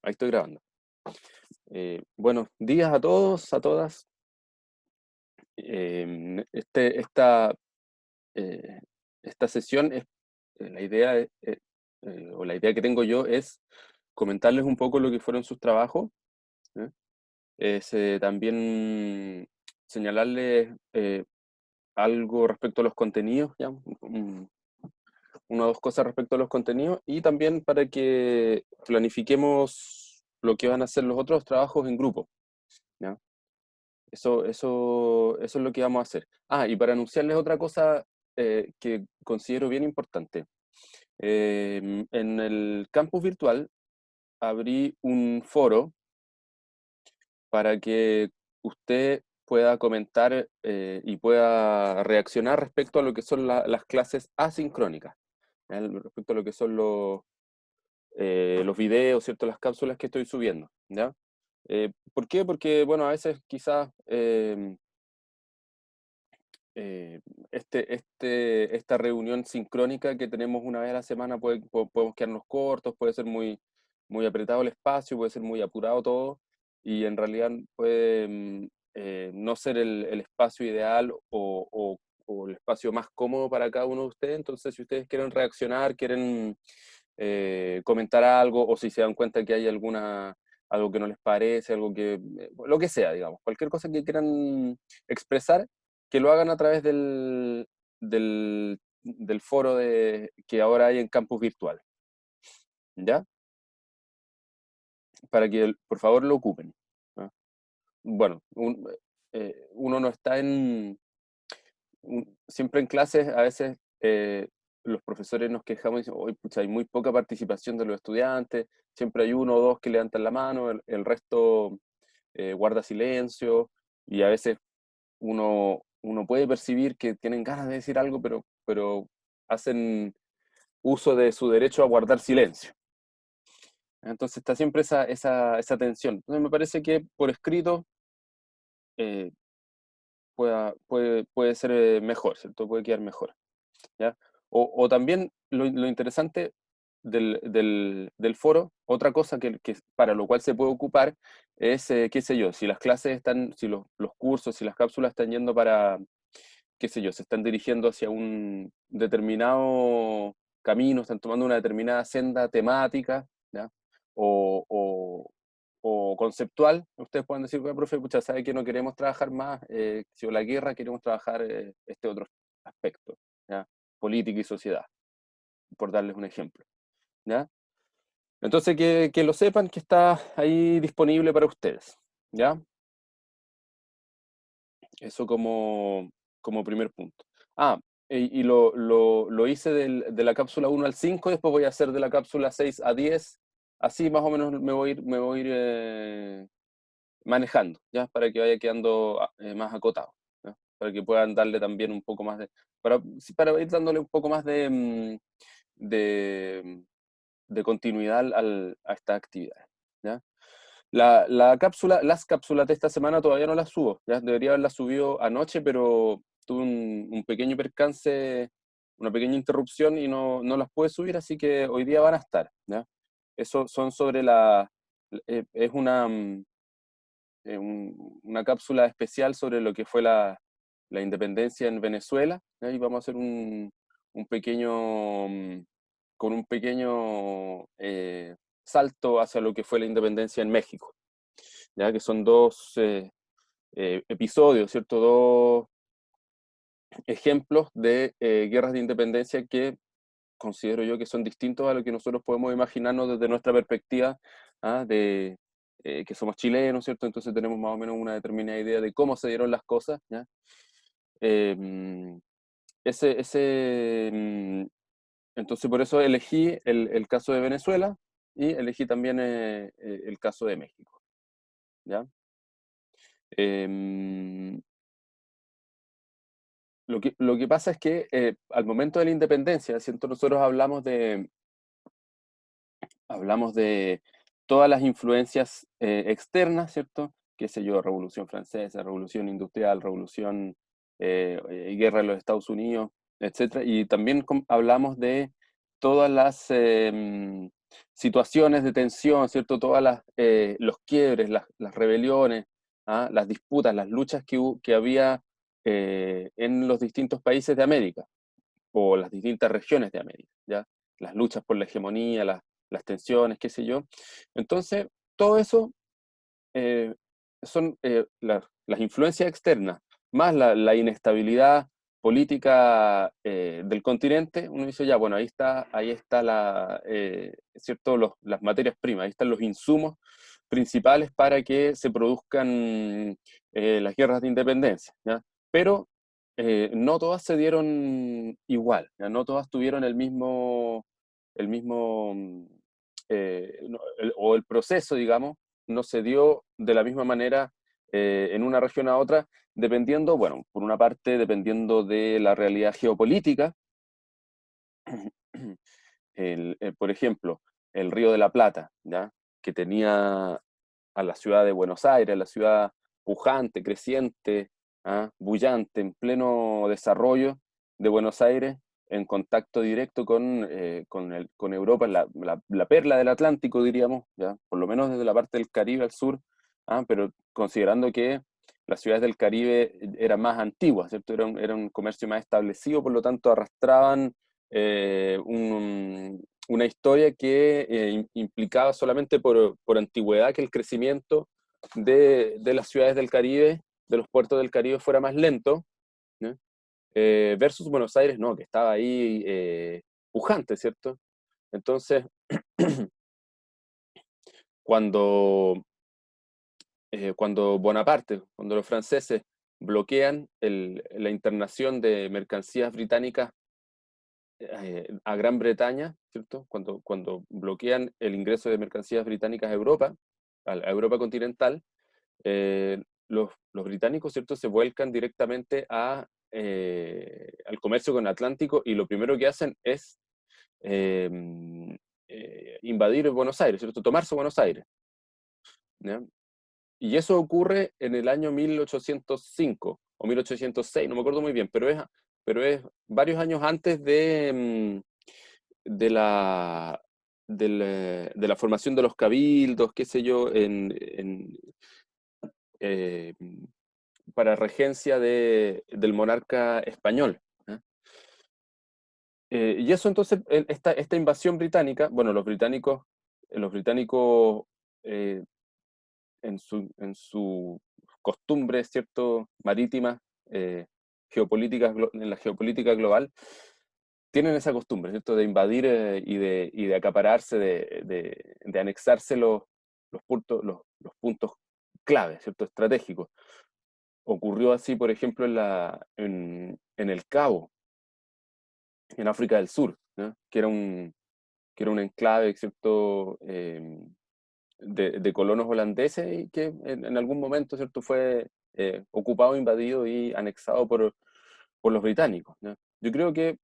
Ahí estoy grabando. Buenos días a todos, a todas. Este, eh, esta sesión es la idea, o la idea que tengo yo es comentarles un poco lo que fueron sus trabajos. ¿Eh? Es también señalarles algo respecto a los contenidos, ¿ya? Una o dos cosas respecto a los contenidos y también para que planifiquemos lo que van a ser los otros trabajos en grupo, ¿ya? Eso es lo que vamos a hacer. Ah, y para anunciarles otra cosa que considero bien importante. En el campus virtual abrí un foro para que usted pueda comentar y pueda reaccionar respecto a lo que son las clases asincrónicas, ¿ya? Respecto a lo que son los videos, ¿cierto? Las cápsulas que estoy subiendo, ¿ya? ¿Por qué? Porque, bueno, a veces quizás eh, esta reunión sincrónica que tenemos una vez a la semana podemos quedarnos cortos, puede ser muy apretado el espacio, puede ser muy apurado todo, y en realidad puede no ser el espacio ideal o el espacio más cómodo para cada uno de ustedes. Entonces, si ustedes quieren reaccionar, quieren comentar algo, o si se dan cuenta que hay algo que no les parece, algo lo que sea, digamos, cualquier cosa que quieran expresar, que lo hagan a través del foro que ahora hay en Campus Virtual, ¿ya? Para que por favor lo ocupen, ¿ah? Bueno, uno no está siempre en clases, a veces los profesores nos quejamos y dicen, "Oy, pucha, hay muy poca participación de los estudiantes, siempre hay uno o dos que levantan la mano, el resto guarda silencio", y a veces uno puede percibir que tienen ganas de decir algo, pero hacen uso de su derecho a guardar silencio. Entonces está siempre esa tensión. Entonces me parece que por escrito eh, puede ser mejor, ¿cierto? Puede quedar mejor, ¿ya? O también lo interesante del foro, otra cosa que para lo cual se puede ocupar es, qué sé yo, si las clases están, si los cursos, si las cápsulas están yendo para, qué sé yo, se están dirigiendo hacia un determinado camino, están tomando una determinada senda temática, ¿ya? O, o, o conceptual, ustedes pueden decir, "Bueno, profe, pucha, sabe que no queremos trabajar más, si o la guerra, queremos trabajar este otro aspecto, ¿ya? Política y sociedad", por darles un ejemplo, ¿ya? Entonces, que lo sepan que está ahí disponible para ustedes, ¿ya? Eso como primer punto. Ah, y lo hice de la cápsula 1 al 5, después voy a hacer de la cápsula 6 a 10, así más o menos me voy a ir manejando, ¿ya? Para que vaya quedando más acotado, ¿ya? Para que puedan darle también un poco más sí, para ir dándole un poco más de, de continuidad a esta actividad, ¿ya? Las cápsulas de esta semana todavía no las subo, ya debería haberlas subido anoche, pero tuve un pequeño percance, una pequeña interrupción y no las pude subir, así que hoy día van a estar, ¿ya? Eso son sobre es una cápsula especial sobre lo que fue la independencia en Venezuela, ¿ya? Y vamos a hacer un pequeño, con un pequeño salto hacia lo que fue la independencia en México, ya que son dos episodios, ¿cierto? Dos ejemplos de guerras de independencia que considero yo que son distintos a lo que nosotros podemos imaginarnos desde nuestra perspectiva, ¿ah? De que somos chilenos, ¿cierto? Entonces tenemos más o menos una determinada idea de cómo se dieron las cosas, ¿ya? Eh, entonces por eso elegí el caso de Venezuela y elegí también el caso de México, ¿ya? Eh, lo que pasa es que al momento de la independencia, ¿cierto? Nosotros hablamos de todas las influencias externas, ¿cierto? Qué sé yo, Revolución Francesa, Revolución Industrial, Revolución, Guerra de los Estados Unidos, etcétera. Y también hablamos de todas situaciones de tensión, ¿cierto? Todas los quiebres, las rebeliones, ¿ah? Las disputas, las luchas que había en los distintos países de América, o las distintas regiones de América, ¿ya? Las luchas por la hegemonía, las tensiones, qué sé yo. Entonces, todo eso eh, son las influencias externas, más la inestabilidad política del continente. Uno dice, ya, bueno, ahí está ¿cierto? Las materias primas, ahí están los insumos principales para que se produzcan las guerras de independencia, ¿ya? Pero no todas se dieron igual, ¿ya? No todas tuvieron o el proceso, digamos, no se dio de la misma manera en una región a otra, dependiendo, bueno, por una parte, dependiendo de la realidad geopolítica. Por ejemplo, el Río de la Plata, ¿ya? Que tenía a la ciudad de Buenos Aires, la ciudad pujante, creciente, ¿ah? Bullante, en pleno desarrollo de Buenos Aires, en contacto directo con Europa, la perla del Atlántico, diríamos, ¿ya? Por lo menos desde la parte del Caribe al sur, ¿ah? Pero considerando que las ciudades del Caribe eran más antiguas, ¿cierto? Era un comercio más establecido, por lo tanto arrastraban una historia que implicaba solamente por antigüedad que el crecimiento de las ciudades del Caribe, de los puertos del Caribe, fuera más lento, ¿no? Versus Buenos Aires, no, que estaba ahí pujante, ¿cierto? Entonces, cuando, cuando Bonaparte, cuando los franceses bloquean la internación de mercancías británicas a Gran Bretaña, ¿cierto? Cuando bloquean el ingreso de mercancías británicas a Europa, a Europa continental, los británicos, ¿cierto? Se vuelcan directamente al comercio con Atlántico y lo primero que hacen es eh, invadir Buenos Aires, ¿cierto? Tomarse Buenos Aires, ¿ya? Y eso ocurre en el año 1805 o 1806, no me acuerdo muy bien, pero es varios años antes de de la formación de los cabildos, qué sé yo, eh, para regencia del monarca español, ¿eh? Y eso entonces, esta invasión británica, bueno, los británicos eh, en su costumbre, ¿cierto?, marítima, eh, en la geopolítica global, tienen esa costumbre, ¿cierto?, de invadir y de acapararse, de anexarse los puntos clave, ¿cierto?, estratégicos. Ocurrió así, por ejemplo, en el Cabo, en África del Sur, ¿no? Que era un enclave, ¿cierto?, de colonos holandeses y que en algún momento, ¿cierto?, fue ocupado, invadido y anexado por los británicos, ¿no? Yo creo que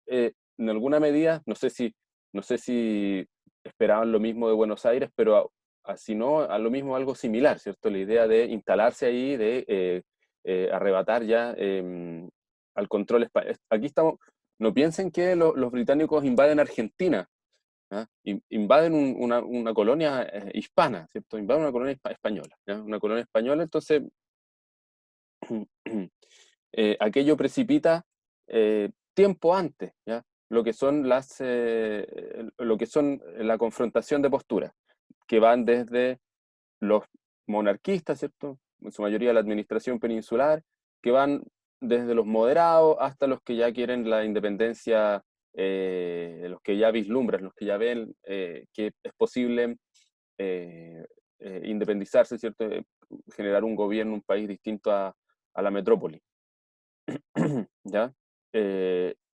en alguna medida, no sé si esperaban lo mismo de Buenos Aires, pero si no, a lo mismo algo similar, ¿cierto? La idea de instalarse ahí, de arrebatar ya al control español. Aquí estamos, no piensen que los británicos invaden Argentina, ¿ah? Invaden una colonia hispana, ¿cierto? Invaden una colonia española, ¿ya? Una colonia española, entonces aquello precipita tiempo antes, ¿ya? Lo que son la confrontación de posturas, que van desde los monarquistas, ¿cierto? En su mayoría la administración peninsular, que van desde los moderados hasta los que ya quieren la independencia, los que ya vislumbran, los que ya ven que es posible eh, independizarse, ¿cierto? Generar un gobierno, un país distinto a la metrópoli. ¿Ya?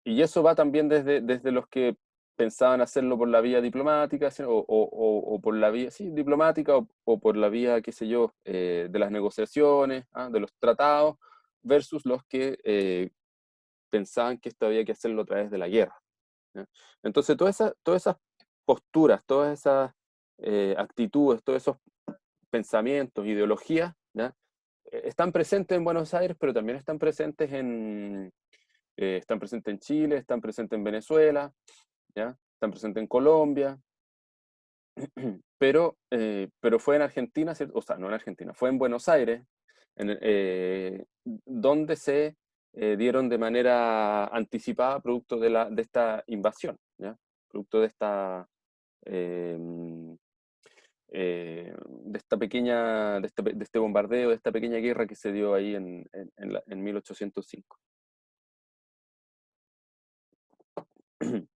Y eso va también desde los que pensaban hacerlo por la vía diplomática, ¿sí? O por la vía, sí, diplomática, o por la vía, qué sé yo, de las negociaciones, ¿ah? De los tratados, versus los que pensaban que esto había que hacerlo a través de la guerra, ¿ya? Entonces, todas esas posturas, todas esas actitudes, todos esos pensamientos, ideologías, ¿ya? Están presentes en Buenos Aires, pero también están presentes en Chile, están presentes en Venezuela, ¿ya? Están presentes en Colombia, pero fue en Argentina, ¿cierto? O sea, no en Argentina, fue en Buenos Aires, donde se dieron de manera anticipada producto de esta invasión, ¿ya? Producto eh, de esta pequeña, de este bombardeo, de esta pequeña guerra que se dio ahí en 1805.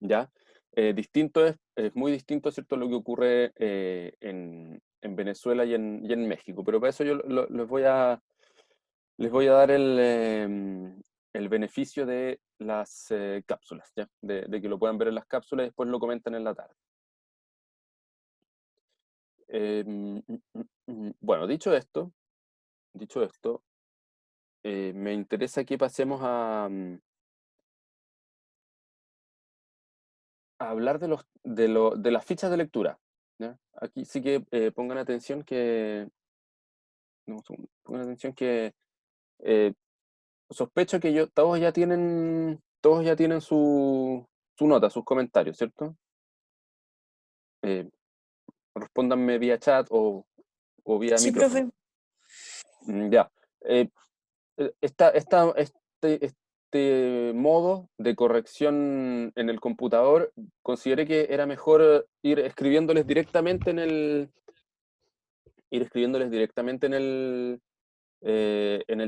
¿Ya? Es muy distinto, ¿cierto?, lo que ocurre en Venezuela y en México, pero para eso yo les voy a dar el beneficio de las cápsulas, ¿ya? De que lo puedan ver en las cápsulas y después lo comentan en la tarde. Bueno, dicho esto, me interesa que pasemos a hablar de las fichas de lectura, ¿ya? Aquí sí que pongan atención que, no, un segundo, pongan atención que eh, sospecho que todos ya tienen su nota, sus comentarios, ¿cierto? Eh, Respóndanme vía chat o vía Sí, micrófono. profe. Ya. Eh, este modo de corrección en el computador, consideré que era mejor ir escribiéndoles directamente en el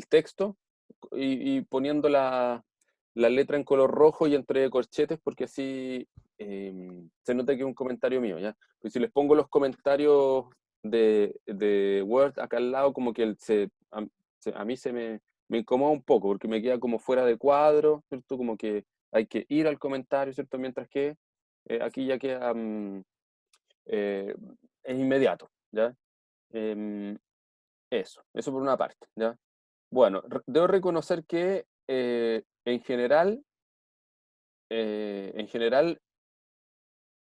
texto y poniendo la letra en color rojo y entre corchetes, porque así se nota que es un comentario mío, ¿ya? Pues si les pongo los comentarios de Word acá al lado, como que a mí me incomoda un poco, porque me queda como fuera de cuadro, ¿cierto? Como que hay que ir al comentario, ¿cierto? Mientras que aquí ya queda, eh, es inmediato, ¿ya? Em, eso por una parte, ¿ya? Bueno, debo reconocer que en general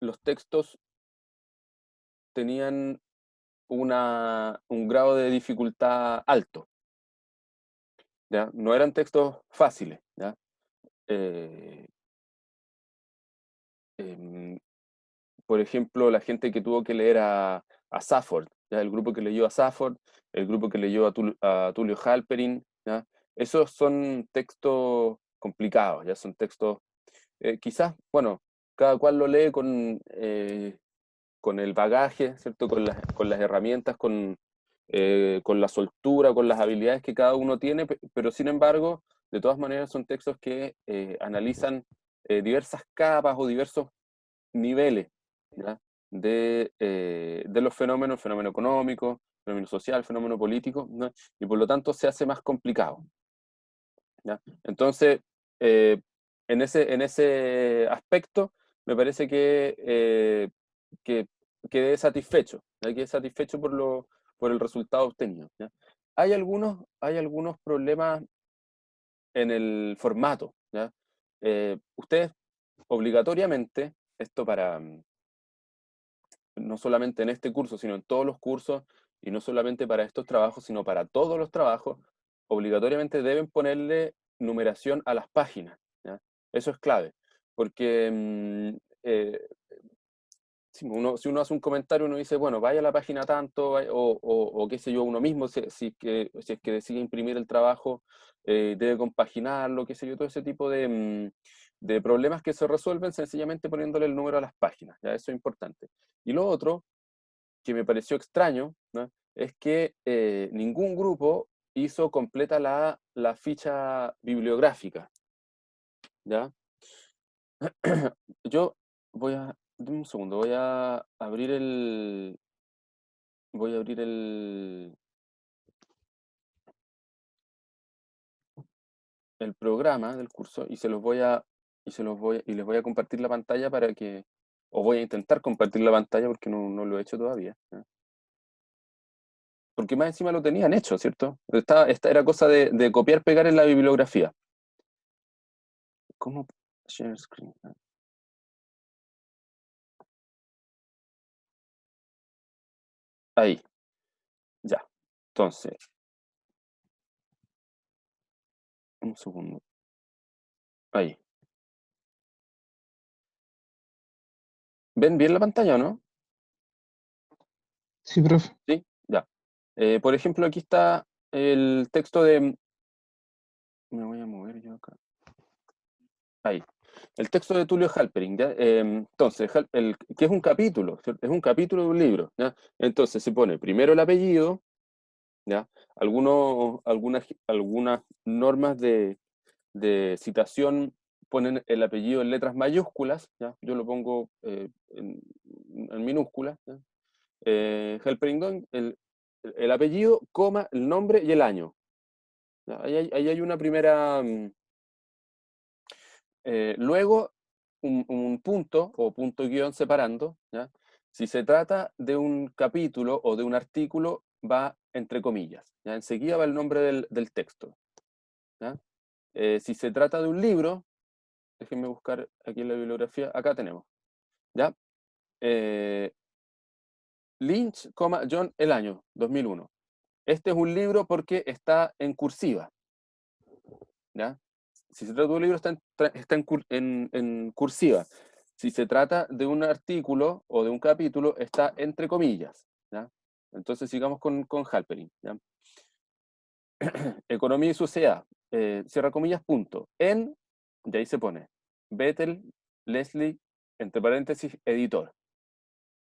los textos tenían un grado de dificultad alto, ¿ya? No eran textos fáciles, ¿ya? Eh, em, por ejemplo, la gente que tuvo que leer a Safford, ¿ya? El grupo que leyó a Safford, el grupo que leyó a Tulio Halperin, ¿ya? Esos son textos complicados, ya son textos, quizás, bueno, cada cual lo lee con el bagaje, ¿cierto? Con las herramientas, con la soltura, con las habilidades que cada uno tiene, pero sin embargo, de todas maneras son textos que analizan diversas capas o diversos niveles, ¿ya? De los fenómenos, fenómeno económico, fenómeno social, fenómeno político, ¿no? Y por lo tanto se hace más complicado, ¿ya? Entonces, eh, en ese aspecto, me parece que quedé satisfecho, ¿ya? Quedé satisfecho por el resultado obtenido, ¿ya? Hay algunos problemas en el formato, ¿ya? Ustedes obligatoriamente, esto no solamente en este curso, sino en todos los cursos, y no solamente para estos trabajos, sino para todos los trabajos, obligatoriamente deben ponerle numeración a las páginas, ¿ya? Eso es clave, porque si uno hace un comentario, uno dice, bueno, vaya a la página tanto, o qué sé yo, uno mismo, si es que decide imprimir el trabajo, debe compaginarlo, qué sé yo, todo ese tipo de problemas que se resuelven sencillamente poniéndole el número a las páginas, ¿ya? Eso es importante. Y lo otro, que me pareció extraño, ¿no? Es que ningún grupo hizo completa la ficha bibliográfica, ¿ya? Yo dame un segundo, voy a abrir el programa del curso y y les voy a compartir la pantalla o voy a intentar compartir la pantalla porque no lo he hecho todavía, ¿ya? Porque más encima lo tenían hecho, ¿cierto? Esta era cosa de copiar, pegar en la bibliografía. ¿Cómo? Share screen. Ahí, ya. Entonces, un segundo. Ahí. ¿Ven bien la pantalla o no? Sí, profe. ¿Sí? Ya. Por ejemplo, aquí está el texto de... Me voy a mover yo acá. Ahí. El texto de Tulio Halperin, ¿ya? Entonces, que es un capítulo, ¿cierto? Es un capítulo de un libro, ¿ya? Entonces se pone primero el apellido, ¿ya? Algunas normas de citación ponen el apellido en letras mayúsculas, ¿ya? Yo lo pongo en minúsculas, ¿ya? Halperin, el apellido, coma, el nombre y el año. ¿Ya? Ahí hay una primera... luego, un punto o punto guión separando, ¿ya? Si se trata de un capítulo o de un artículo, va entre comillas, ¿ya? Enseguida va el nombre del texto, ¿ya? Si se trata de un libro, déjenme buscar aquí en la bibliografía, acá tenemos, ¿ya? Eh, Lynch, John, el año, 2001. Este es un libro porque está en cursiva, ¿ya? Si se trata de un libro, está en cursiva. Si se trata de un artículo o de un capítulo, está entre comillas, ¿ya? Entonces sigamos con Halperin, ¿ya? Economía y sociedad, cierra comillas, punto. Y ahí se pone, Bethel, Leslie, entre paréntesis, editor,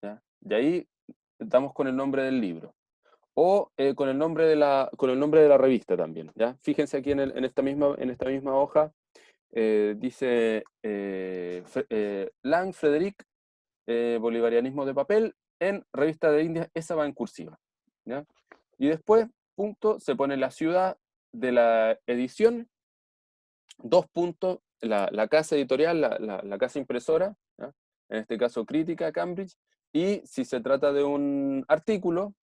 ¿ya? Y ahí estamos con el nombre del libro. O con el nombre de la revista también, ¿ya? Fíjense aquí en esta misma hoja, dice Lang, Frederick, Bolivarianismo de papel, en Revista de Indias, esa va en cursiva, ¿ya? Y después, punto, se pone la ciudad de la edición, dos puntos, la casa editorial, la casa impresora, ¿ya? En este caso Crítica, Cambridge, y si se trata de un artículo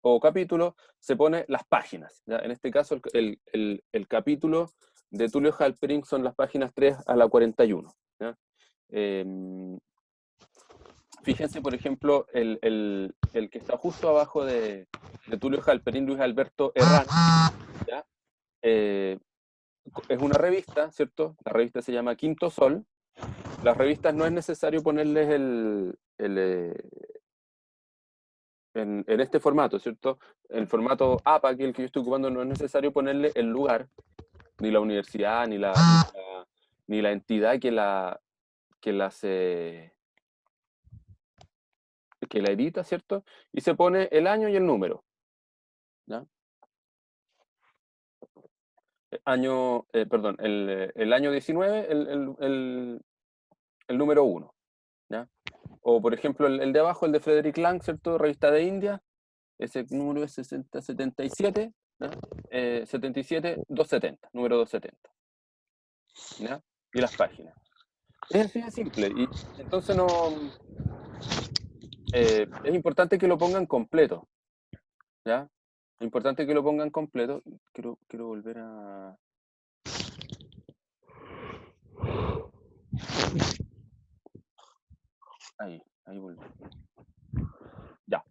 o capítulo, se pone las páginas, ¿ya? En este caso el capítulo de Tulio Halperin son las páginas 3 a la 41, ¿ya? Eh, Fíjense, por ejemplo, el que está justo abajo de Tulio Halperin, Luis Alberto Herrán, ¿ya? Eh, es una revista, ¿cierto? La revista se llama Quinto Sol. Las revistas no es necesario ponerles en este formato, ¿cierto? El formato APA, que es el que yo estoy ocupando, no es necesario ponerle el lugar, ni la universidad, ni la entidad que las, que la edita, ¿cierto? Y se pone el año y el número, ¿ya? Perdón, el año 19, el número uno, ¿ya? O, por ejemplo, el de abajo, el de Frederick Lang, ¿cierto? Revista de India, ese número es 77, ¿ya? 77, 270, número 270, ¿ya? Y las páginas. Es así de simple. Y entonces no, es importante que lo pongan completo, ¿ya? Es importante que lo pongan completo. Quiero volver a... Ahí volví. Ya.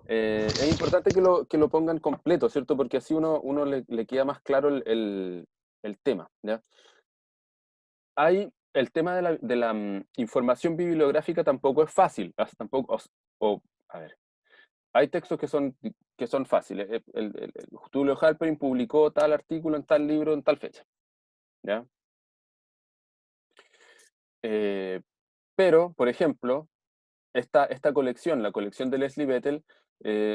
Es importante que lo pongan completo, ¿cierto? Porque así uno le queda más claro el tema, ¿ya? El tema de la información bibliográfica tampoco es fácil, tampoco, a ver, hay textos que son fáciles. Tulio Halperin publicó tal artículo en tal libro en tal fecha, ¿ya? Eh, pero, por ejemplo, esta colección, la colección de Leslie Bethel,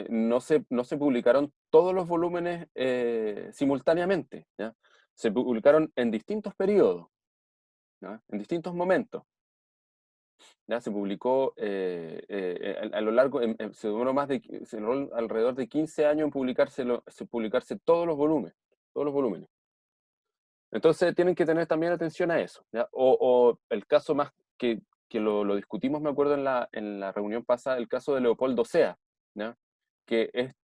no se publicaron todos los volúmenes simultáneamente, ¿ya? Se publicaron en distintos periodos, ¿ya? En distintos momentos. ¿Ya? Se publicó a lo largo, se demoró alrededor de 15 años en publicarse todos los volúmenes. Entonces tienen que tener también atención a eso, ¿ya? O el caso más que lo discutimos, me acuerdo, en la reunión pasada, el caso de Leopoldo Sea, ¿ya? Que es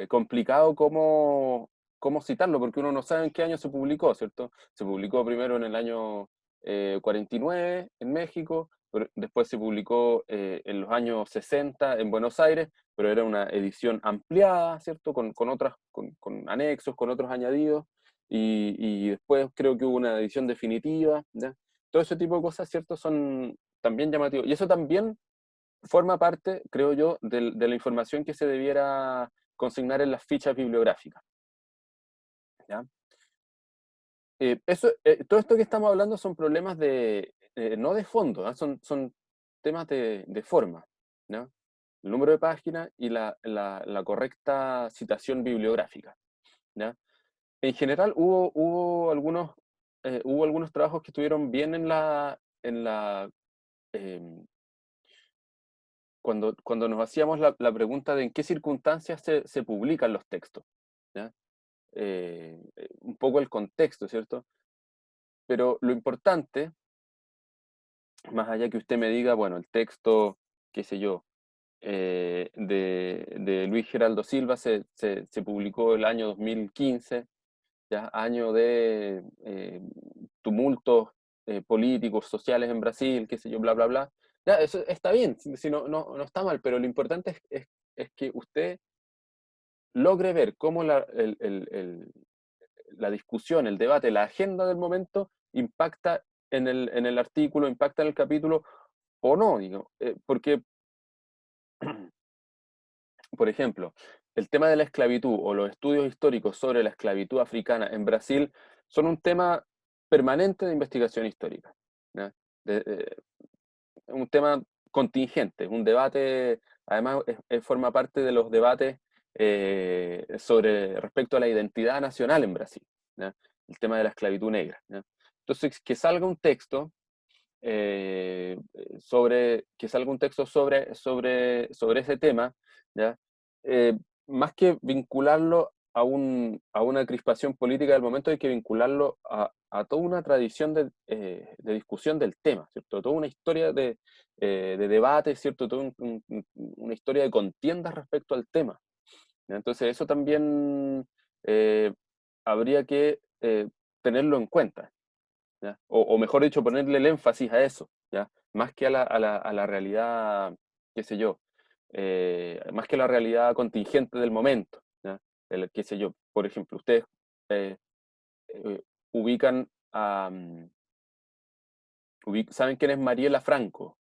complicado cómo citarlo, porque uno no sabe en qué año se publicó, ¿cierto? Se publicó primero en el año 49 en México, pero después se publicó en los años 60 en Buenos Aires, pero era una edición ampliada, ¿cierto? Con anexos, con otros añadidos, y después creo que hubo una edición definitiva, ¿ya? Todo ese tipo de cosas, ¿cierto? Son también llamativos. Y eso también forma parte, creo yo, de la información que se debiera consignar en las fichas bibliográficas. ¿Ya? Todo esto que estamos hablando son problemas no de fondo, ¿ah? Son temas de forma, ¿no? El número de páginas y la correcta citación bibliográfica, ¿ya? En general hubo algunos trabajos que estuvieron bien em, cuando nos hacíamos la pregunta de en qué circunstancias se publican los textos, ¿ya? Un poco el contexto, ¿cierto? Pero lo importante, más allá que usted me diga, bueno, el texto, qué sé yo, de Luis Geraldo Silva se publicó el año 2015, ya año de tumultos políticos, sociales en Brasil, qué sé yo, bla, bla, bla. Ya, eso está bien, si no está mal, pero lo importante es que usted logre ver cómo la discusión, el debate, la agenda del momento impacta en el artículo, impacta en el capítulo o no, digo, porque, por ejemplo, el tema de la esclavitud o los estudios históricos sobre la esclavitud africana en Brasil son un tema permanente de investigación histórica, ¿ya? Un tema contingente, un debate, además forma parte de los debates respecto a la identidad nacional en Brasil, ¿ya? El tema de la esclavitud negra, ¿ya? Entonces, que salga un texto sobre ese tema, ¿ya? Eh, Más que vincularlo a una crispación política del momento, hay que vincularlo a toda una tradición de discusión del tema, ¿cierto? Toda una historia de debate, ¿cierto? Toda una historia de contiendas respecto al tema, ¿ya? Entonces, eso también habría que tenerlo en cuenta, ¿ya? O mejor dicho, ponerle el énfasis a eso, ¿ya? Más que a la realidad, qué sé yo, más que la realidad contingente del momento, ¿ya? Qué sé yo, por ejemplo, ustedes eh, ubican ¿saben quién es Mariela Franco?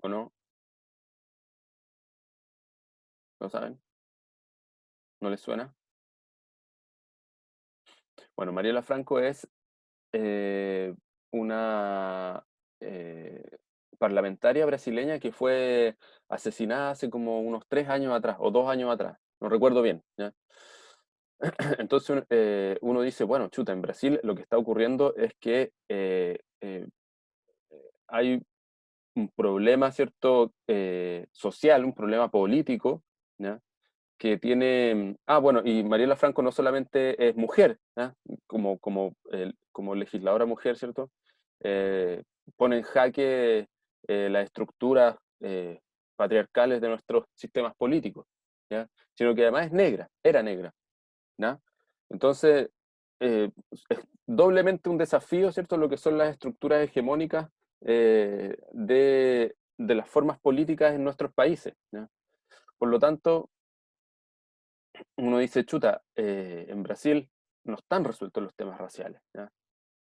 ¿O no? ¿No saben? ¿No les suena? Bueno, Mariela Franco es eh, una eh, parlamentaria brasileña que fue asesinada hace como unos 3 años atrás, o 2 años atrás, no recuerdo bien, ¿ya? Entonces uno dice, bueno, chuta, en Brasil lo que está ocurriendo es que hay un problema, ¿cierto? Social, un problema político, ¿ya? Que tiene, bueno, y Mariela Franco no solamente es mujer, ¿ya? Como legisladora mujer, ¿cierto? Eh, Pone en jaque las estructuras patriarcales de nuestros sistemas políticos, ¿ya? Sino que además es negra, era negra, ¿ya? Entonces, es doblemente un desafío, ¿cierto? Lo que son las estructuras hegemónicas de las formas políticas en nuestros países, ¿ya? Por lo tanto, uno dice, chuta, en Brasil no están resueltos los temas raciales, ¿ya?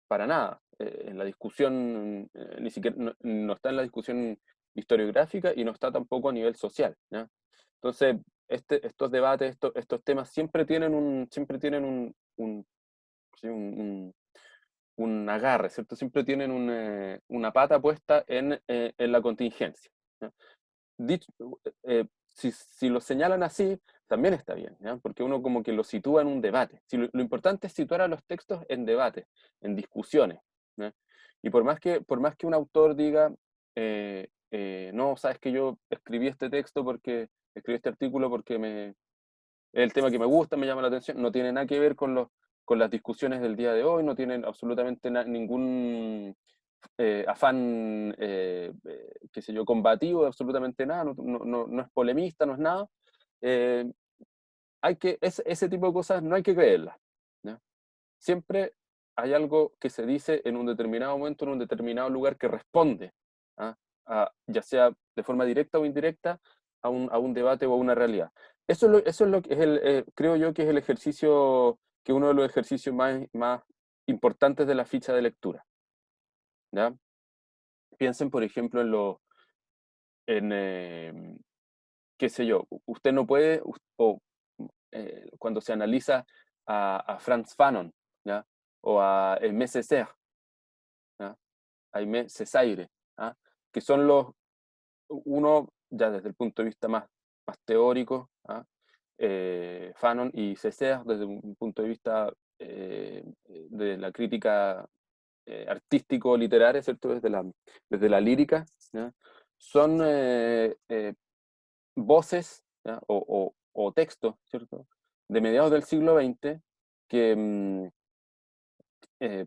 Para nada. En la discusión, ni siquiera, no está en la discusión historiográfica y no está tampoco a nivel social, ¿ya? Entonces, estos debates, estos temas siempre tienen sí, un agarre, ¿cierto? Siempre tienen una pata puesta en la contingencia, ¿ya? Dicho, si lo señalan así, también está bien, ¿ya? Porque uno como que lo sitúa en un debate. Si lo importante es situar a los textos en debate, en discusiones, ¿ya? Y por más que un autor diga, no, sabes que yo escribí este artículo porque es el tema que me gusta, me llama la atención, no tiene nada que ver con las discusiones del día de hoy, no tienen absolutamente ningún afán, qué sé yo, combativo, absolutamente nada, no es polemista, no es nada. Eh, ese tipo de cosas no hay que creerlas, ¿ya? Siempre hay algo que se dice en un determinado momento, en un determinado lugar, que responde, ¿ah? Ya sea de forma directa o indirecta, a un debate o a una realidad. Eso es lo que creo yo que es el ejercicio, que uno de los ejercicios más importantes de la ficha de lectura, ¿ya? Piensen, por ejemplo, qué sé yo, usted no puede, cuando se analiza a Frantz Fanon, ¿ya? O a Aimé Césaire, ¿ya? A Aimé Césaire, ¿ah? Que son uno, ya desde el punto de vista más teórico, ¿ah? Fanon y Césaire desde un punto de vista de la crítica artístico-literaria, ¿cierto? Desde la lírica, ¿ya? Son voces, ¿ya? O textos, ¿cierto? De mediados del siglo XX que eh,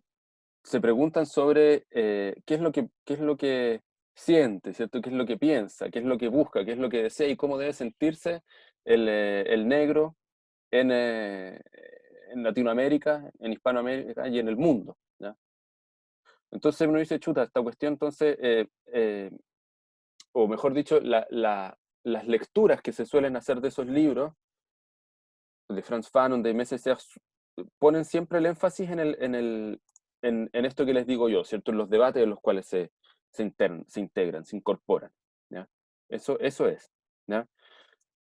se preguntan sobre qué es lo que siente, ¿cierto? ¿Qué es lo que piensa? ¿Qué es lo que busca? ¿Qué es lo que desea? ¿Y cómo debe sentirse el negro en, eh, en Latinoamérica, en Hispanoamérica y en el mundo, ¿ya? Entonces uno dice, chuta, esta cuestión, entonces, o mejor dicho, las lecturas que se suelen hacer de esos libros, de Franz Fanon, de MSC, ponen siempre el énfasis en esto que les digo yo, ¿cierto? En los debates en los cuales se integran, se incorporan, ¿ya? Eso es, ¿ya?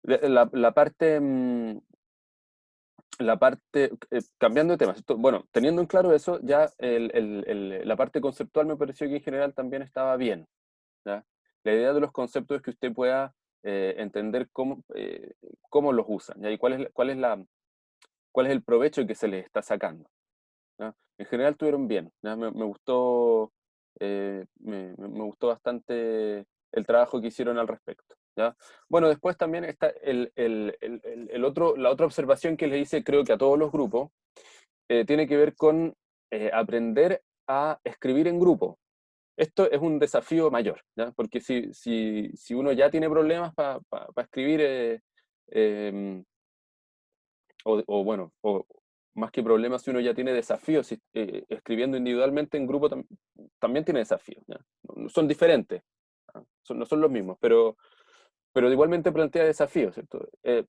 La parte, cambiando de tema, ¿cierto? Bueno, teniendo en claro eso, ya la parte conceptual me pareció que en general también estaba bien, ¿ya? La idea de los conceptos es que usted pueda entender cómo los usan, ¿ya? Y cuál es el provecho que se les está sacando, ¿ya? En general estuvieron bien, ¿ya? Me gustó, me gustó bastante el trabajo que hicieron al respecto, ¿ya? Bueno, después también está la otra observación que les hice, creo que a todos los grupos, tiene que ver con aprender a escribir en grupo. Esto es un desafío mayor, ¿ya? Porque si uno ya tiene problemas para escribir, eh, bueno, o más que problemas, si uno ya tiene desafíos, escribiendo individualmente en grupo también tiene desafíos, ¿ya? No son diferentes, ¿ah? No son los mismos, pero igualmente plantea desafíos, ¿cierto? En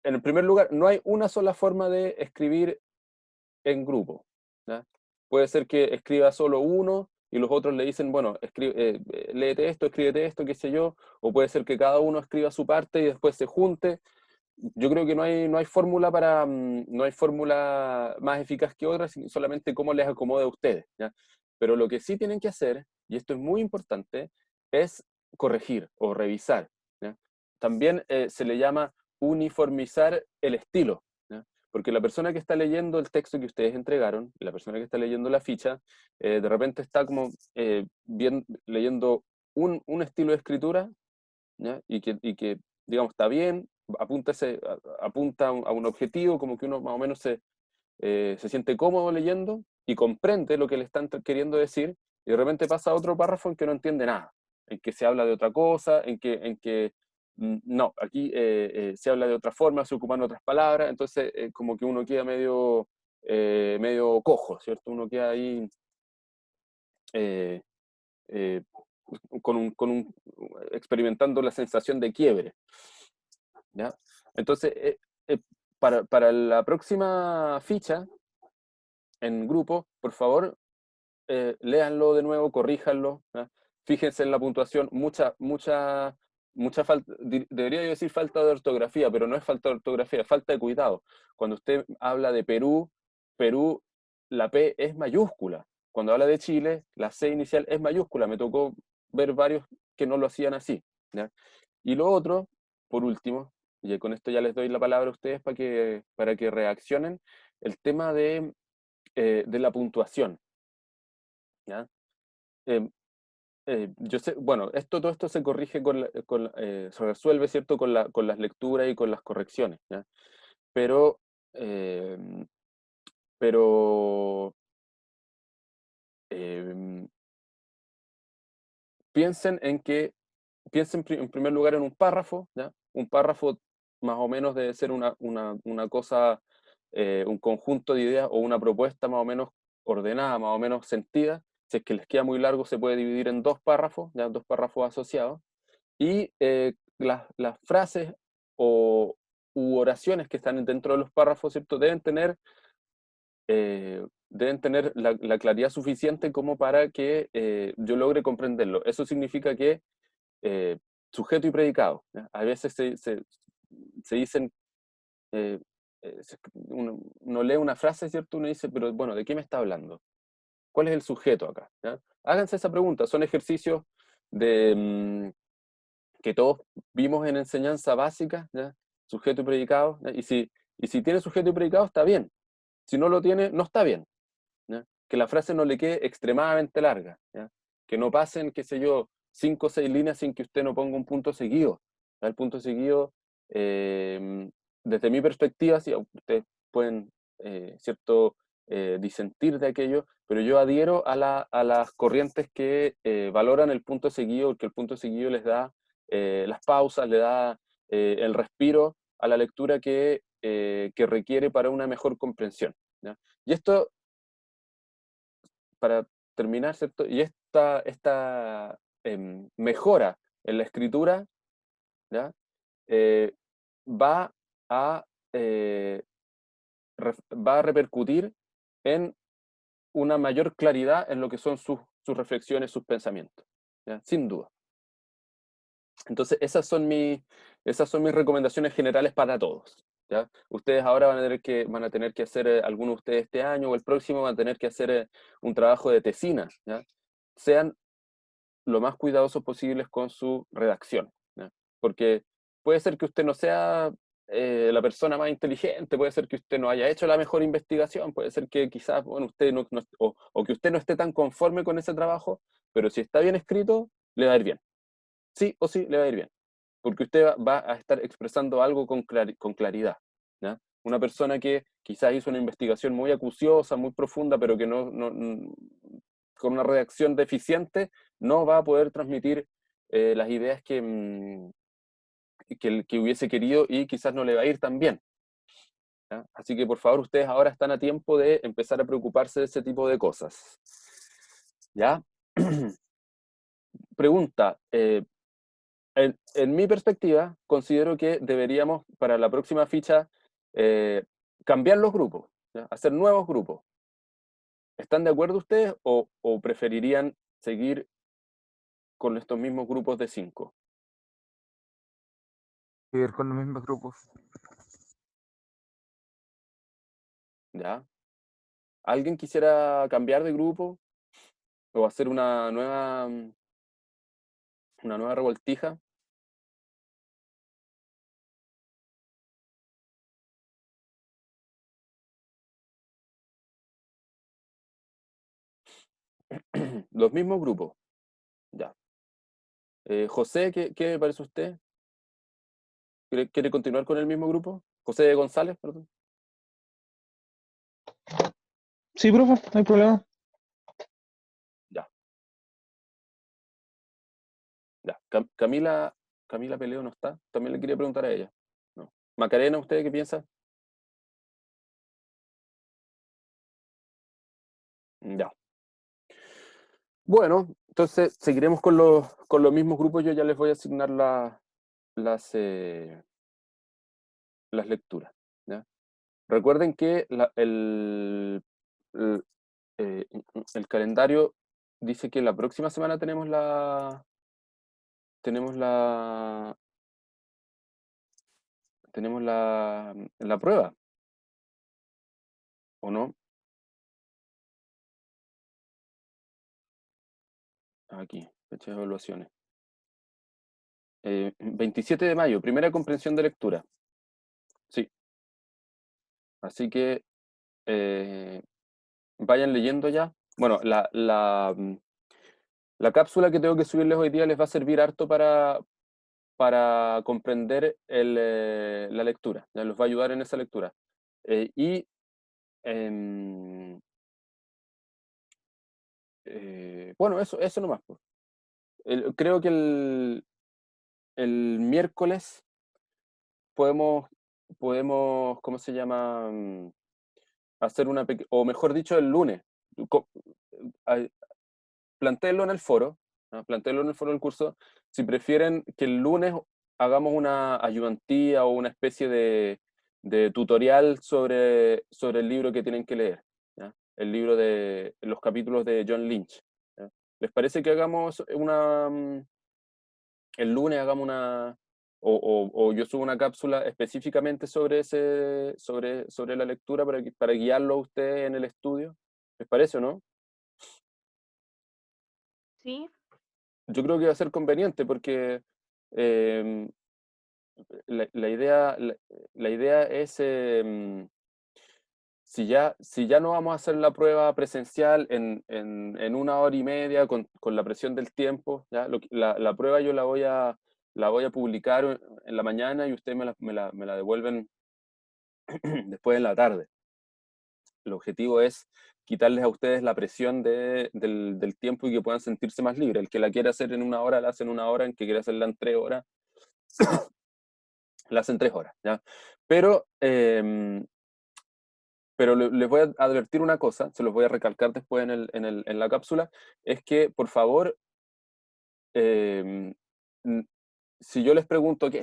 el primer lugar, no hay una sola forma de escribir en grupo, ¿ya? Puede ser que escriba solo uno y los otros le dicen, bueno, léete esto, escríbete esto, qué sé yo, o puede ser que cada uno escriba su parte y después se junte. Yo creo que no hay fórmula no hay fórmula más eficaz que otra, sino solamente cómo les acomode a ustedes, ¿ya? Pero lo que sí tienen que hacer, y esto es muy importante, es corregir o revisar, ¿ya? También se le llama uniformizar el estilo, ¿ya? Porque la persona que está leyendo el texto que ustedes entregaron, la persona que está leyendo la ficha, de repente está como leyendo un estilo de escritura, ¿ya? Y que, digamos, está bien, apunta a un objetivo, como que uno más o menos se siente cómodo leyendo y comprende lo que le están queriendo decir, y de repente pasa a otro párrafo en que no entiende nada, en que se habla de otra cosa, en que no, aquí se habla de otra forma, se ocupan otras palabras, entonces como que uno queda medio cojo, ¿cierto? Uno queda ahí eh, eh, experimentando la sensación de quiebre, ¿ya? Entonces, eh, para la próxima ficha en grupo, por favor, léanlo de nuevo, corríjanlo, ¿ya? Fíjense en la puntuación, mucha falta, debería yo decir falta de ortografía, pero no es falta de ortografía, es falta de cuidado. Cuando usted habla de Perú, la P es mayúscula. Cuando habla de Chile, la C inicial es mayúscula. Me tocó ver varios que no lo hacían así, ¿ya? Y lo otro, por último, y con esto ya les doy la palabra a ustedes para que reaccionen, el tema de la puntuación, ¿ya? Eh, yo sé, bueno, todo esto se corrige se resuelve, ¿cierto? Con las lecturas y con las correcciones, ¿ya? Pero, eh, pero eh, piensen en primer lugar en un párrafo, ¿ya? Un párrafo más o menos debe ser una cosa, un conjunto de ideas o una propuesta más o menos ordenada, más o menos sentida. Si es que les queda muy largo, se puede dividir en dos párrafos, ¿ya? Dos párrafos asociados. Y las frases u oraciones que están dentro de los párrafos, ¿cierto? Deben tener la claridad suficiente como para que yo logre comprenderlo. Eso significa que sujeto y predicado, ¿ya? A veces se dicen, uno lee una frase, ¿cierto? Uno dice, pero bueno, ¿de qué me está hablando? ¿Cuál es el sujeto acá? ¿Ya? Háganse esa pregunta, son ejercicios de, que todos vimos en enseñanza básica, ¿ya? Sujeto y predicado, ¿ya? Y si tiene sujeto y predicado, está bien. Si no lo tiene, no está bien, ¿ya? Que la frase no le quede extremadamente larga, ¿ya? Que no pasen, qué sé yo, 5 o 6 líneas sin que usted no ponga un punto seguido, ¿ya? El punto seguido, desde mi perspectiva, sí, ustedes pueden, cierto, disentir de aquello, pero yo adhiero a las corrientes que valoran el punto seguido, porque el punto seguido les da las pausas, le da el respiro a la lectura que requiere para una mejor comprensión, ¿ya? Y esto, para terminar, ¿cierto? Y esta mejora en la escritura, ¿ya? Eh, va a, eh, va a repercutir en una mayor claridad en lo que son sus reflexiones, sus pensamientos, ¿ya? Sin duda. Entonces, esas son mis recomendaciones generales para todos, ¿ya? Ustedes ahora van a tener que hacer, algunos de ustedes este año o el próximo van a tener que hacer un trabajo de tesina, ¿ya? Sean lo más cuidadosos posibles con su redacción, ¿ya? Porque puede ser que usted no sea la persona más inteligente, puede ser que usted no haya hecho la mejor investigación, puede ser que quizás, bueno, usted o que usted no esté tan conforme con ese trabajo, pero si está bien escrito, le va a ir bien. Sí o sí, le va a ir bien. Porque usted va a estar expresando algo con claridad, ¿ya? Una persona que quizás hizo una investigación muy acuciosa, muy profunda, pero que con una redacción deficiente, no va a poder transmitir las ideas que hubiese querido y quizás no le va a ir tan bien, ¿ya? Así que por favor, ustedes ahora están a tiempo de empezar a preocuparse de ese tipo de cosas. ¿Ya? Pregunta, en mi perspectiva, considero que deberíamos, para la próxima ficha, eh, cambiar los grupos, ¿ya? Hacer nuevos grupos. ¿Están de acuerdo ustedes o preferirían seguir con estos mismos grupos de 5? Ir con los mismos grupos. ¿Ya? ¿Alguien quisiera cambiar de grupo o hacer una nueva revoltija? Los mismos grupos, ya. José, ¿qué le parece a usted? ¿Quiere continuar con el mismo grupo? José González, perdón. Sí, profe, no hay problema. Ya, ya. Camila Peleo no está. También le quería preguntar a ella. No. Macarena, ¿usted qué piensa? Ya. Bueno, entonces seguiremos con los mismos grupos. Yo ya les voy a asignar las lecturas, ¿ya? Recuerden que el, el calendario dice que la próxima semana tenemos la prueba, ¿o no? Aquí, fecha de evaluaciones. 27 de mayo, primera comprensión de lectura. Sí, así que eh, vayan leyendo ya. Bueno, la cápsula que tengo que subirles hoy día les va a servir harto para comprender la lectura, ya los va a ayudar en esa lectura. Y em, bueno, eso nomás, pues. Creo que el miércoles podemos, ¿cómo se llama? Hacer o mejor dicho, el lunes. Co- a- Plantéenlo en el foro, ¿no? Plantéenlo en el foro del curso. Si prefieren que el lunes hagamos una ayudantía o una especie de tutorial sobre el libro que tienen que leer, ¿ya? El libro de los capítulos de John Lynch, ¿ya? ¿Les parece que hagamos el lunes hagamos o yo subo una cápsula específicamente sobre la lectura para guiarlo a ustedes en el estudio. ¿Les parece o no? Sí, Yo creo que va a ser conveniente porque eh, la idea es, si ya no vamos a hacer la prueba presencial en 1 hora y media con la presión del tiempo, ¿ya? La prueba yo la voy a publicar en la mañana y ustedes me la devuelven después en la tarde. El objetivo es quitarles a ustedes la presión del tiempo y que puedan sentirse más libres. El que la quiera hacer en 1 hora, la hace en 1 hora; el que quiera hacerla en 3 horas, la hace en 3 horas, ¿ya? Pero, pero les voy a advertir una cosa, se los voy a recalcar después en la cápsula, es que, por favor, si yo les pregunto qué